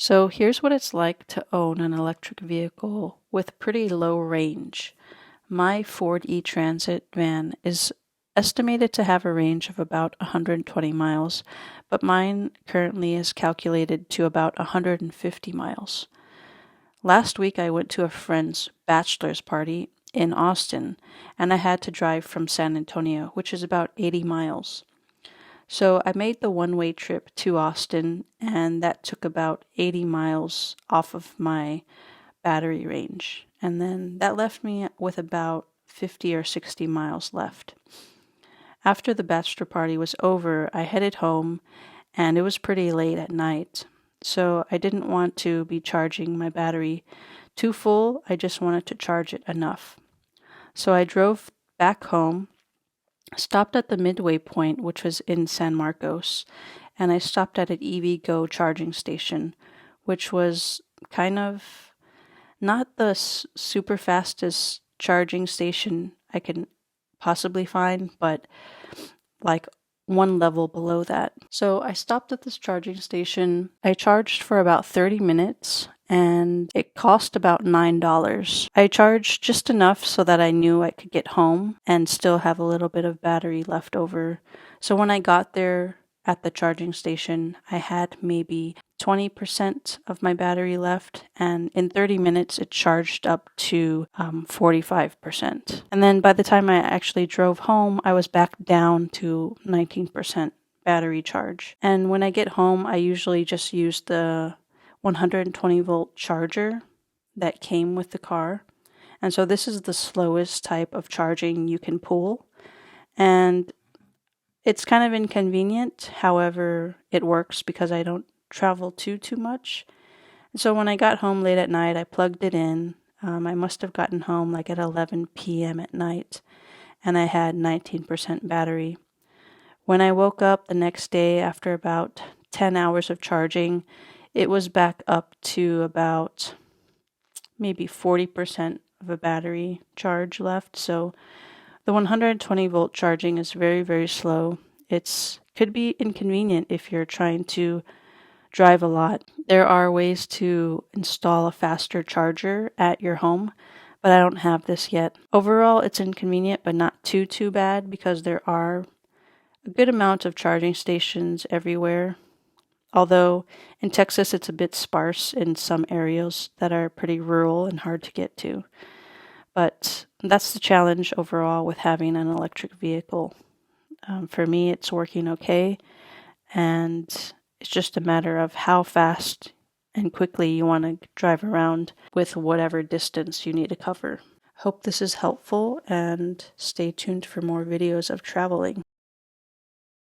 So here's what it's like to own an electric vehicle with pretty low range. My Ford eTransit van is estimated to have a range of about 120 miles, but mine currently is calculated to about 150 miles. Last week I went to a friend's bachelor's party in Austin, and I had to drive from San Antonio, which is about 80 miles. So I made the one-way trip to Austin, and that took about 80 miles off of my battery range. And then that left me with about 50 or 60 miles left. After the bachelor party was over, I headed home, and it was pretty late at night. So I didn't want to be charging my battery too full. I just wanted to charge it enough. So I drove back home, stopped at the midway point, which was in San Marcos, and I stopped at an EVgo charging station, which was kind of not the super fastest charging station I can possibly find, but like one level below that. So I stopped at this charging station. I charged for about 30 minutes and it cost about $9. I charged just enough so that I knew I could get home and still have a little bit of battery left over. So when I got there at the charging station, I had maybe 20% of my battery left, and in 30 minutes it charged up to 45%. And then by the time I actually drove home, I was back down to 19% battery charge. And when I get home, I usually just use the 120 volt charger that came with the car. And so this is the slowest type of charging you can pull. And it's kind of inconvenient. However, it works because I don't travel too much. So when I got home late at night, I plugged it in. I must have gotten home like at 11 p.m. at night, and I had 19% battery. When I woke up the next day after about 10 hours of charging, it was back up to about maybe 40% of a battery charge left. So the 120 volt charging is very, very slow. It could be inconvenient if you're trying to drive a lot. There are ways to install a faster charger at your home, but I don't have this yet. Overall, it's inconvenient, but not too bad because there are a good amount of charging stations everywhere. Although in Texas, it's a bit sparse in some areas that are pretty rural and hard to get to. But that's the challenge overall with having an electric vehicle. For me, it's working okay, and it's just a matter of how fast and quickly you want to drive around with whatever distance you need to cover. Hope this is helpful, and stay tuned for more videos of traveling.